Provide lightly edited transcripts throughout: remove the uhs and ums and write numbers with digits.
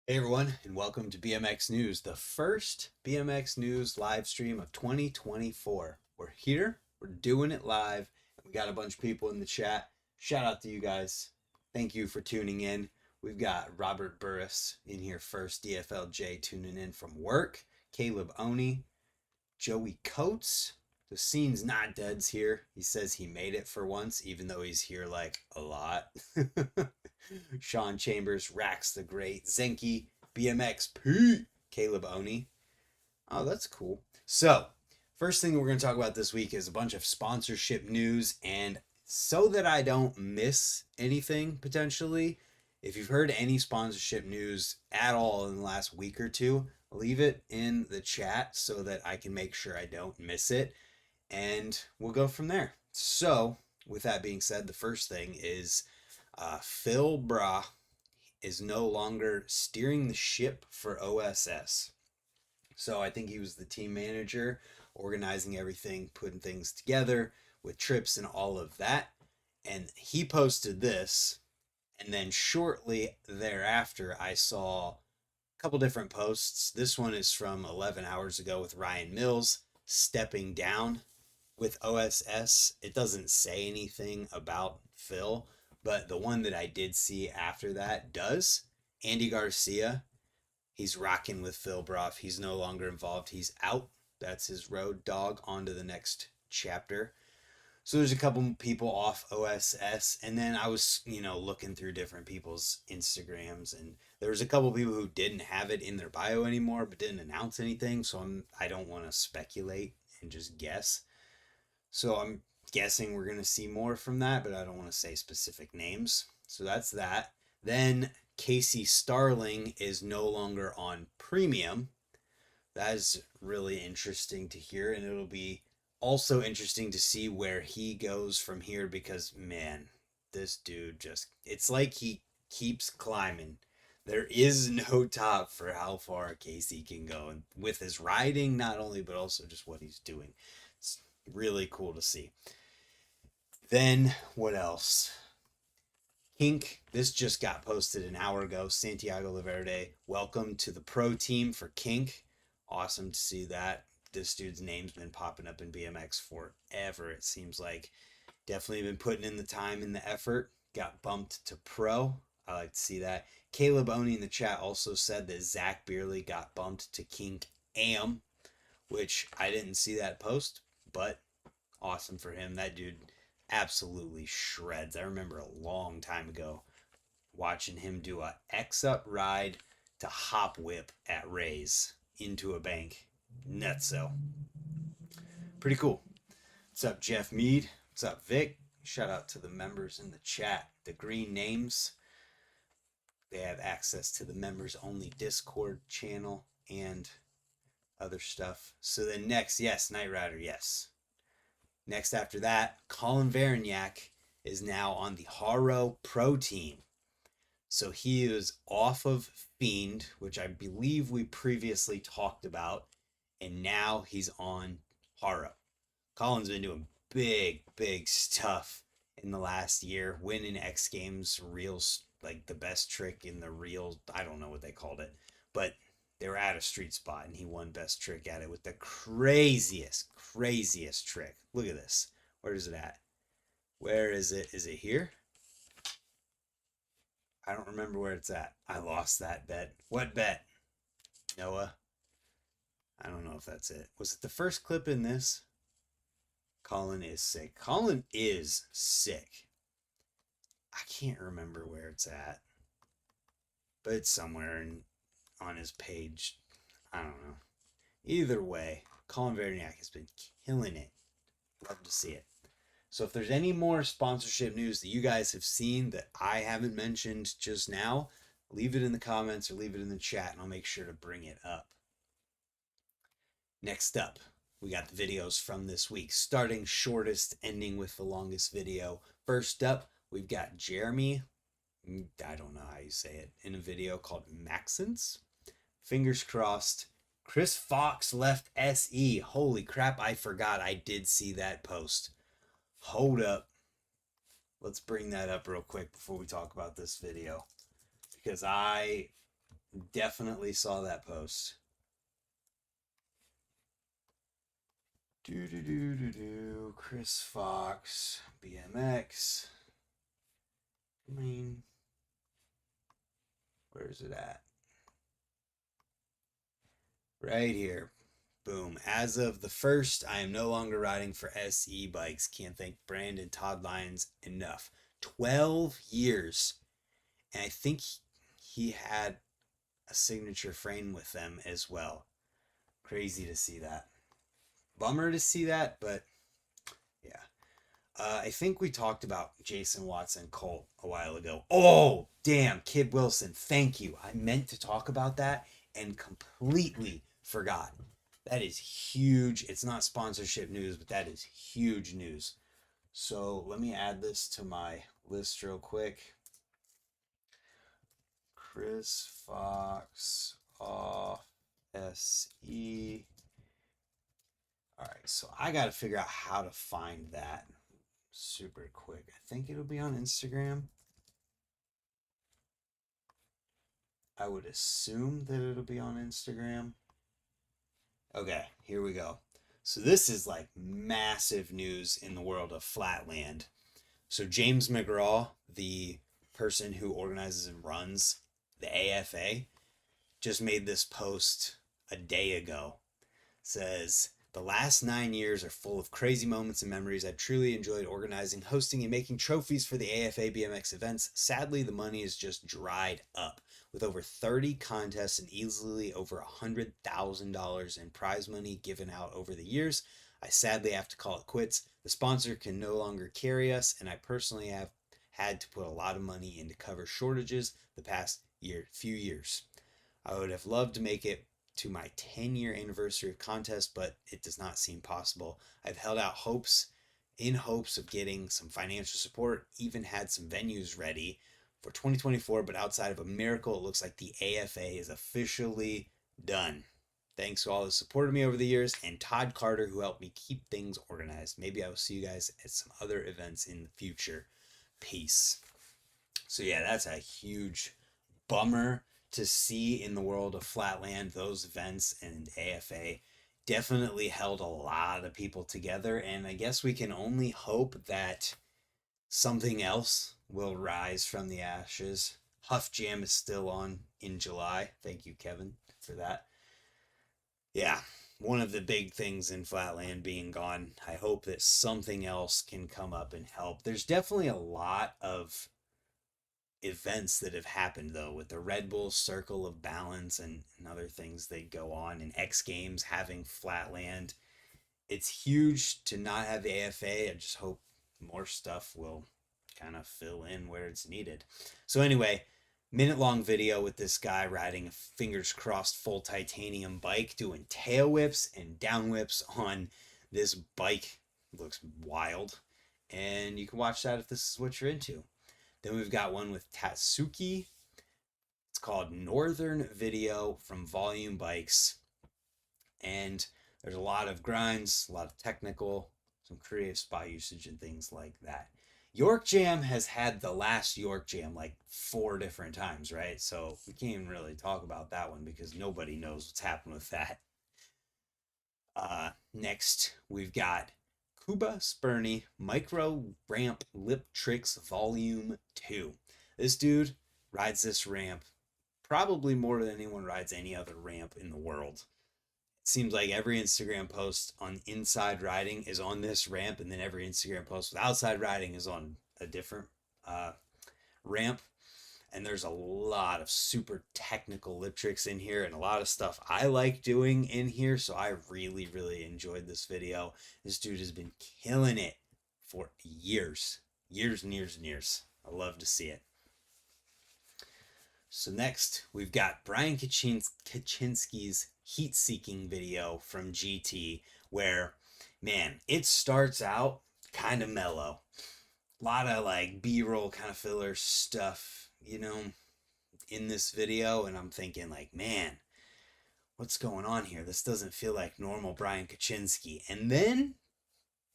Hey everyone, and welcome to BMX News, the first BMX News live stream of 2024. We're here, we're doing it live, and we got a bunch of people in the chat. Shout out to you guys. Thank you for tuning in. We've got Robert Burris in here first, DFLJ tuning in from work, Caleb Oni, Joey Coates. The scene's not dead's here. He says he made it for once, even though he's here like a lot. Sean Chambers, Rax the Great, Zenki, BMX, Pete, Caleb Oni. Oh, that's cool. So, first thing we're going to talk about this week is a bunch of sponsorship news. And so that I don't miss anything potentially, if you've heard any sponsorship news at all in the last week or two, leave it in the chat so that I can make sure I don't miss it. And we'll go from there. So, with that being said, the first thing is Phil Bra is no longer steering the ship for OSS. So I think he was the team manager, organizing everything, putting things together with trips and all of that. And he posted this. And then shortly thereafter, I saw a couple different posts. This one is from 11 hours ago with Ryan Mills stepping down with OSS. It doesn't say anything about Phil, but the one that I did see after that does. Andy Garcia, he's rocking with Phil Brough. He's no longer involved. He's out. That's his road dog on to the next chapter. So there's a couple people off OSS, and then I was, looking through different people's Instagrams, and there was a couple people who didn't have it in their bio anymore, but didn't announce anything. So I don't want to speculate and just guess. So I'm guessing we're going to see more from that, but I don't want to say specific names. So that's that. Then Casey Starling is no longer on premium. That is really interesting to hear, and it'll be also interesting to see where he goes from here because, man, this dude it's like he keeps climbing. There is no top for how far Casey can go, and with his riding, not only, but also just what he's doing. It's really cool to see. Then, what else? Kink, this just got posted an hour ago. Santiago Laverde, welcome to the pro team for Kink. Awesome to see that. This dude's name's been popping up in BMX forever, it seems like. Definitely been putting in the time and the effort. Got bumped to pro. I like to see that. Caleb Oni in the chat also said that Zach Beerley got bumped to Kink AM, which I didn't see that post, but awesome for him. That dude absolutely shreds. I remember a long time ago watching him do a X-up ride to hop whip at Ray's into a bank. Nutso. Pretty cool. What's up, Jeff Mead? What's up, Vic? Shout out to the members in the chat. The green names. They have access to the members only Discord channel and other stuff. So then next, yes, Knight Rider, yes. Next after that, Colin Varignac is now on the Harro Pro team. So he is off of Fiend, which I believe we previously talked about, and now he's on Harro. Colin's been doing big stuff in the last year, winning X Games reels, like the best trick in the reel. I don't know what they called it, but they were at a street spot and he won best trick at it with the craziest trick. Look at this. Where is it at? Where is it? Is it here? I don't remember where it's at. I lost that bet. What bet? Noah? I don't know if that's it. Was it the first clip in this? Colin is sick. Colin is sick. I can't remember where it's at, but it's somewhere on his page. I don't know. Either way, Colin Varignac has been killing it. Love to see it. So if there's any more sponsorship news that you guys have seen that I haven't mentioned just now, leave it in the comments or leave it in the chat and I'll make sure to bring it up. Next up, we got the videos from this week, starting shortest, ending with the longest video. First up, we've got Jeremy, I don't know how you say it, in a video called Maxence. Fingers crossed. Chris Fox left SE. Holy crap, I forgot I did see that post. Hold up. Let's bring that up real quick before we talk about this video, because I Definitely saw that post. Chris Fox, BMX. I mean, where's it at? Right here. Boom. As of the 1st, I am no longer riding for SE Bikes. Can't thank Brand and Todd Lyons enough. 12 years. And I think he had a signature frame with them as well. Crazy to see that. Bummer to see that, but yeah. I think we talked about Jason Watson Colt a while ago. Oh, damn, Kid Wilson. Thank you. I meant to talk about that and completely forgot. That is huge. It's not sponsorship news, but that is huge news. So let me add this to my list real quick. Chris Fox off SE. All right, so I got to figure out how to find that super quick. I think it'll be on Instagram. I would assume that it'll be on Instagram. Okay, here we go. So this is like massive news in the world of Flatland. So James McGraw, the person who organizes and runs the AFA, just made this post a day ago. Says, the last 9 years are full of crazy moments and memories. I've truly enjoyed organizing, hosting, and making trophies for the AFA BMX events. Sadly, the money is just dried up. With over 30 contests and easily over $100,000 in prize money given out over the years, I sadly have to call it quits. The sponsor can no longer carry us, and I personally have had to put a lot of money in to cover shortages the past few years. I would have loved to make it to my 10-year anniversary of contest, but it does not seem possible. I've held out hopes of getting some financial support, even had some venues ready for 2024, but outside of a miracle, it looks like the AFA is officially done. Thanks to all who supported me over the years, and Todd Carter, who helped me keep things organized. Maybe I will see you guys at some other events in the future. Peace. So yeah, that's a huge bummer to see in the world of Flatland. Those events and AFA definitely held a lot of people together, and I guess we can only hope that something else will rise from the ashes. Huff Jam is still on in July. Thank you, Kevin, for that. Yeah, one of the big things in Flatland being gone. I hope that something else can come up and help. There's definitely a lot of events that have happened though, with the Red Bull Circle of Balance and other things that go on, and X Games having Flatland. It's huge to not have the AFA. I just hope more stuff will kind of fill in where it's needed. So anyway, minute-long video with this guy riding a fingers crossed full titanium bike, doing tail whips and down whips on this bike. It looks wild, and you can watch that if this is what you're into. Then we've got one with Tatsuki. It's called Northern Video from Volume Bikes. And there's a lot of grinds, a lot of technical, some creative spot usage and things like that. York Jam has had the last York Jam like 4 different times, right? So we can't even really talk about that one because nobody knows what's happened with that. Next, we've got KubaSper Micro Ramp Lip Tricks Volume 2. This dude rides this ramp probably more than anyone rides any other ramp in the world. It seems like every Instagram post on inside riding is on this ramp, and then every Instagram post with outside riding is on a different ramp. And there's a lot of super technical lip tricks in here and a lot of stuff I like doing in here. So I really, really enjoyed this video. This dude has been killing it for years and years and years. I love to see it. So next, we've got Brian Kaczynski's heat-seeking video from GT, where, man, it starts out kind of mellow. A lot of like B-roll kind of filler stuff, you know, in this video, and I'm thinking like, man, what's going on here? This doesn't feel like normal Brian Kaczynski. And then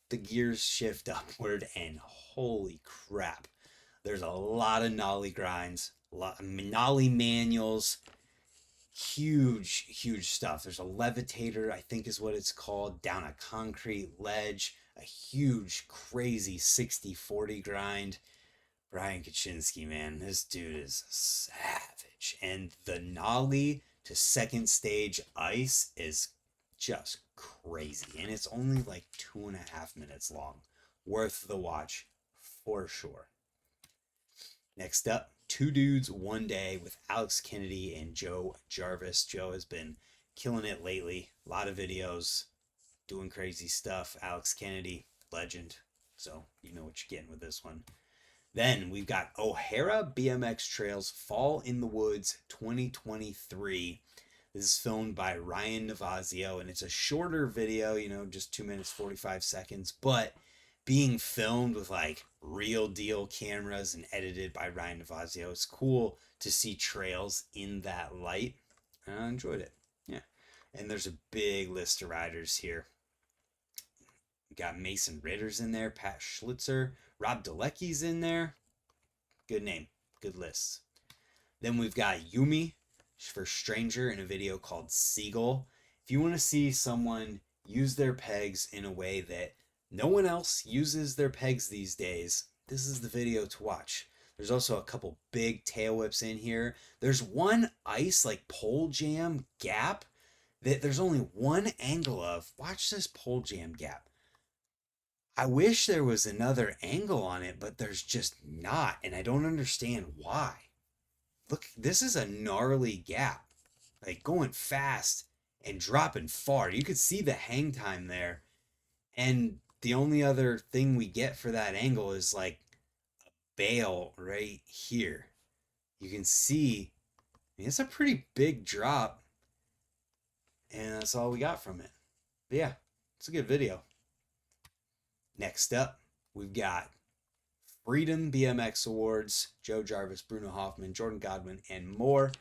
the gears shift upward, and holy crap, there's a lot of nollie grinds, a lot of nollie manuals, huge stuff. There's a levitator, I think is what it's called, down a concrete ledge, a huge, crazy 60-40 grind. Brian Kaczynski, man, this dude is savage. And the nollie to second stage ice is just crazy. And it's only like 2.5 minutes long. Worth the watch for sure. Next up, Two Dudes One Day with Alex Kennedy and Joe Jarvis. Joe has been killing it lately. A lot of videos, doing crazy stuff. Alex Kennedy, legend. So you know what you're getting with this one. Then we've got Ora BMX Trails Fall in the Woods 2023. This is filmed by Ryan Navazio, and it's a shorter video, you know, just 2 minutes, 45 seconds, but being filmed with like real deal cameras and edited by Ryan Navazio. It's cool to see trails in that light. And I enjoyed it. Yeah. And there's a big list of riders here. We got Mason Ritter's in there, Pat Schlitzer, Rob Dalecki's in there. Good name, good list. Then we've got Yumi For Stranger in a video called Seagull. If you want to see someone use their pegs in a way that no one else uses their pegs these days, this is the video to watch. There's also a couple big tail whips in here. There's one ice like pole jam gap that there's only one angle of. Watch this pole jam gap. I wish there was another angle on it, but there's just not, and I don't understand why. Look, this is a gnarly gap, like going fast and dropping far. You could see the hang time there, and the only other thing we get for that angle is like a bail right here. You can see, I mean, it's a pretty big drop, and that's all we got from it. But yeah, it's a good video. Next up, we've got Freedom BMX Awards, Joe Jarvis, Bruno Hoffman, Jordan Godwin, and more,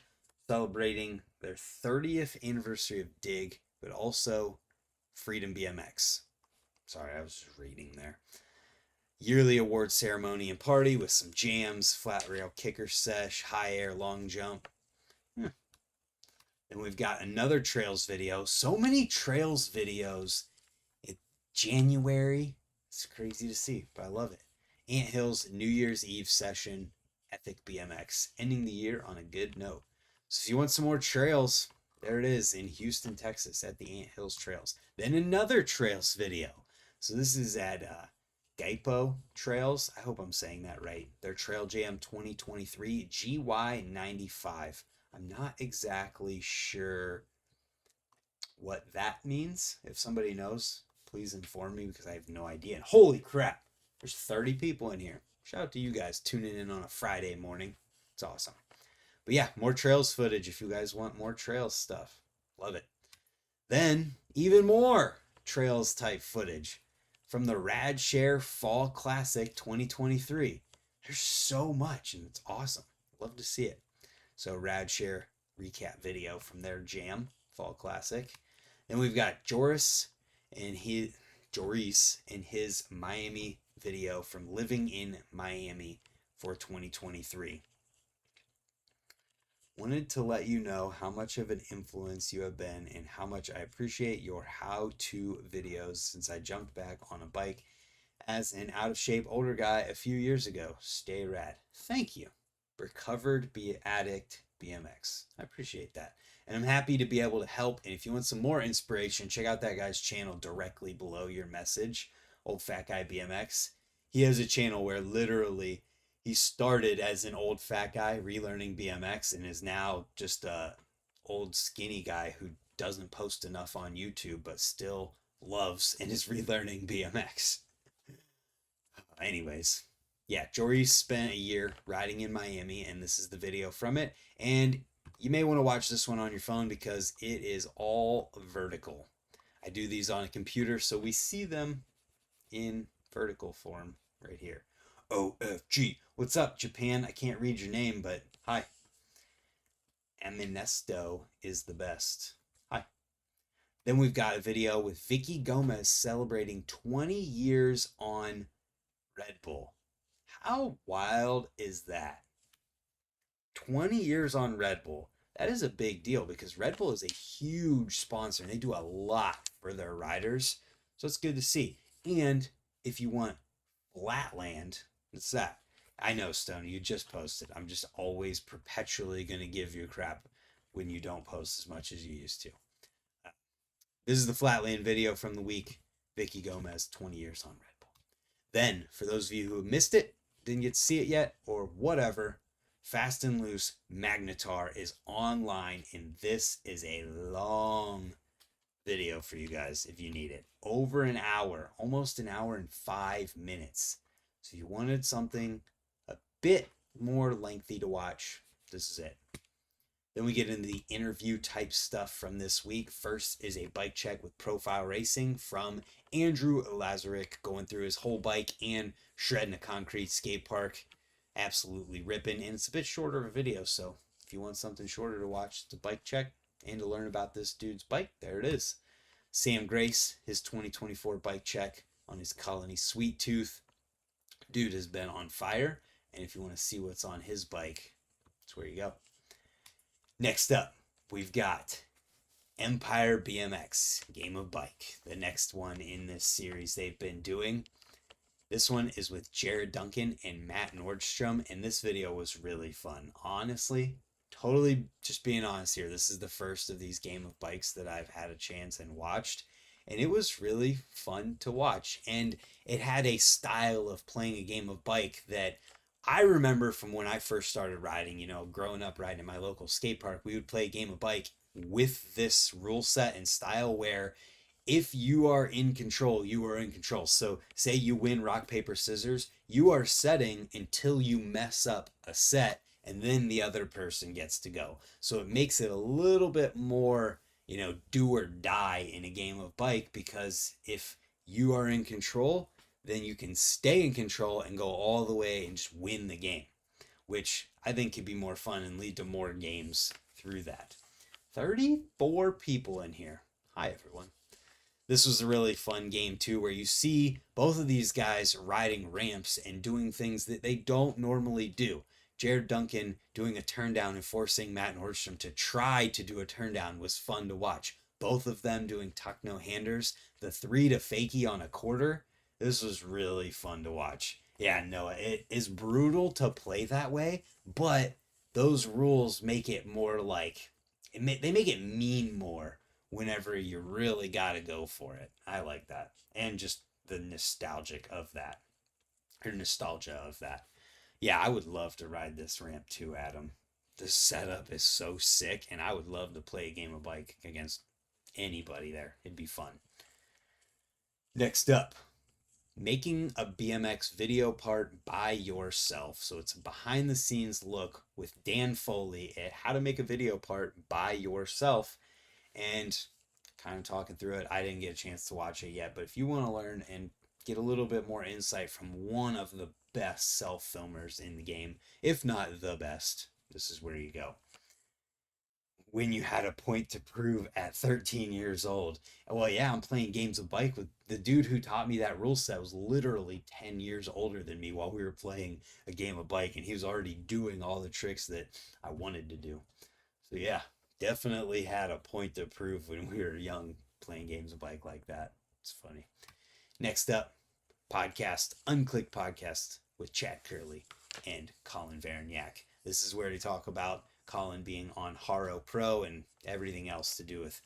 celebrating their 30th anniversary of Dig, but also Freedom BMX. Sorry, I was just reading there. Yearly award ceremony and party with some jams, flat rail kicker sesh, high air, long jump. Then we've got another trails video. So many trails videos in January. It's crazy to see, but I love it. Ant Hill's New Year's Eve session, Epic BMX, ending the year on a good note. So if you want some more trails, there it is in Houston, Texas at the Ant Hills Trails. Then another trails video. So this is at Gipo Trails. I hope I'm saying that right. Their Trail Jam 2023 GY95. I'm not exactly sure what that means. If somebody knows, please inform me because I have no idea. And holy crap, there's 30 people in here. Shout out to you guys tuning in on a Friday morning. It's awesome. But yeah, more trails footage if you guys want more trails stuff. Love it. Then even more trails type footage from the Radshare Fall Classic 2023. There's so much and it's awesome. Love to see it. So Radshare recap video from their Jam Fall Classic. Then we've got Joris and his Miami video from Living in Miami for 2023. Wanted to let you know how much of an influence you have been and how much I appreciate your how-to videos since I jumped back on a bike as an out-of-shape older guy a few years ago. Stay rad. Thank you. Recovered Addict BMX. I appreciate that. And I'm happy to be able to help. And if you want some more inspiration, check out that guy's channel directly below your message, Old Fat Guy BMX. He has a channel where literally he started as an old fat guy relearning BMX and is now just a old skinny guy who doesn't post enough on YouTube but still loves and is relearning BMX. Anyways, yeah, Jory spent a year riding in Miami, and this is the video from it. And you may want to watch this one on your phone because it is all vertical. I do these on a computer, so we see them in vertical form right here. OFG. What's up, Japan? I can't read your name, but hi. Aminesto is the best. Hi. Then we've got a video with Vicky Gomez celebrating 20 years on Red Bull. How wild is that? 20 years on Red Bull. that is a big deal because Red Bull is a huge sponsor and they do a lot for their riders. So it's good to see. And if you want Flatland, it's that. I know, Stone, you just posted. I'm just always perpetually going to give you crap when you don't post as much as you used to. This is the Flatland video from the week. Vicky Gomez, 20 years on Red Bull. Then, for those of you who missed it, didn't get to see it yet, or whatever, Fast and Loose Magnetar is online, and this is a long video for you guys if you need it. Over an hour, almost an hour and 5 minutes. So you wanted something a bit more lengthy to watch, this is it. Then we get into the interview type stuff from this week. First is a bike check with Profile Racing from Andrew Lazarick, going through his whole bike and shredding a concrete skate park. Absolutely ripping, and it's a bit shorter of a video, so if you want something shorter to watch the bike check and to learn about this dude's bike, there it is. Sam Grace, his 2024 bike check on his Colony Sweet Tooth. Dude has been on fire, and if you want to see what's on his bike, that's where you go. Next up, we've got Empire BMX, Game of Bike, the next one in this series they've been doing. This one is with Jared Duncan and Matt Nordstrom, and this video was really fun. Honestly, totally just being honest here, this is the first of these Game of Bikes that I've had a chance and watched, and it was really fun to watch. And it had a style of playing a game of bike that I remember from when I first started riding, you know, growing up riding in my local skate park, we would play a game of bike with this rule set and style where if you are in control, you are in control. So say you win rock, paper, scissors, you are setting until you mess up a set and then the other person gets to go. So it makes it a little bit more, you know, do or die in a game of bike, because if you are in control, then you can stay in control and go all the way and just win the game, which I think could be more fun and lead to more games through that. 34 people in here. Hi, everyone. This was a really fun game, too, where you see both of these guys riding ramps and doing things that they don't normally do. Jared Duncan doing a turn down and forcing Matt Nordstrom to try to do a turn down was fun to watch. Both of them doing tuck no-handers. The 3 to fakie on a quarter. This was really fun to watch. Yeah, no, it is brutal to play that way, but those rules make it more like, they make it mean more whenever you really got to go for it. I like that. And just the nostalgia of that. Yeah, I would love to ride this ramp too, Adam. The setup is so sick, and I would love to play a game of bike against anybody there. It'd be fun. Next up, making a BMX video part by yourself. So it's a behind the scenes look with Dan Foley at how to make a video part by yourself, and kind of talking through it. I didn't get a chance to watch it yet, but if you want to learn and get a little bit more insight from one of the best self filmers in the game, if not the best, this is where you go. When you had a point to prove at 13 years old. Well, yeah, I'm playing games of bike with the dude who taught me that rule set was literally 10 years older than me while we were playing a game of bike, and he was already doing all the tricks that I wanted to do. So yeah, definitely had a point to prove when we were young playing games of bike like that. It's funny. Next up, podcast, Unclick Podcast with Chad Curley and Colin Varignac. This is where they talk about Colin being on Harro Pro and everything else to do with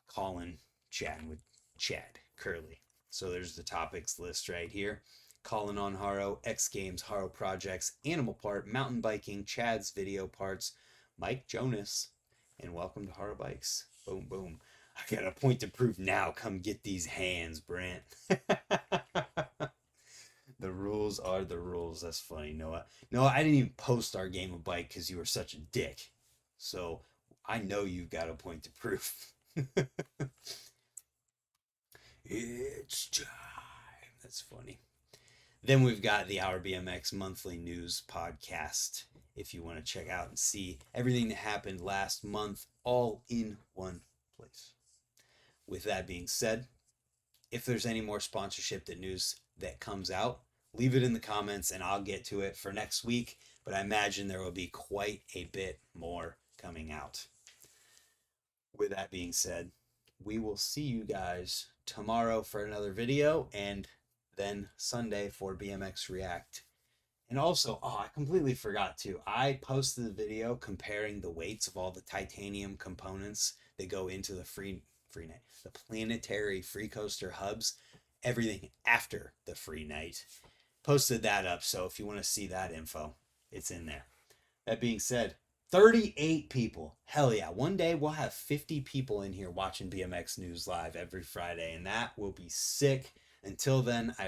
Colin chatting with Chad Curley. So there's the topics list right here. Colin on Harro, X Games, Harro Projects, Animal Part, Mountain Biking, Chad's video parts, Mike Jonas, and welcome to Harro Bikes. Boom, boom. I got a point to prove now. Come get these hands, Brant. The rules are the rules. That's funny, Noah. Noah, I didn't even post our game of bike because you were such a dick. So I know you've got a point to prove. It's time. That's funny. Then we've got the Our BMX monthly news podcast. If you want to check out and see everything that happened last month, all in one place. With that being said, if there's any more sponsorship that news that comes out, leave it in the comments and I'll get to it for next week. But I imagine there will be quite a bit more coming out. With that being said, we will see you guys tomorrow for another video, and then Sunday for BMX React. And also, I completely forgot too. I posted the video comparing the weights of all the titanium components that go into the the planetary free coaster hubs, everything after the free night. Posted that up, so if you want to see that info, it's in there. That being said, 38 people. Hell yeah. One day we'll have 50 people in here watching BMX News Live every Friday, and that will be sick. Until then, I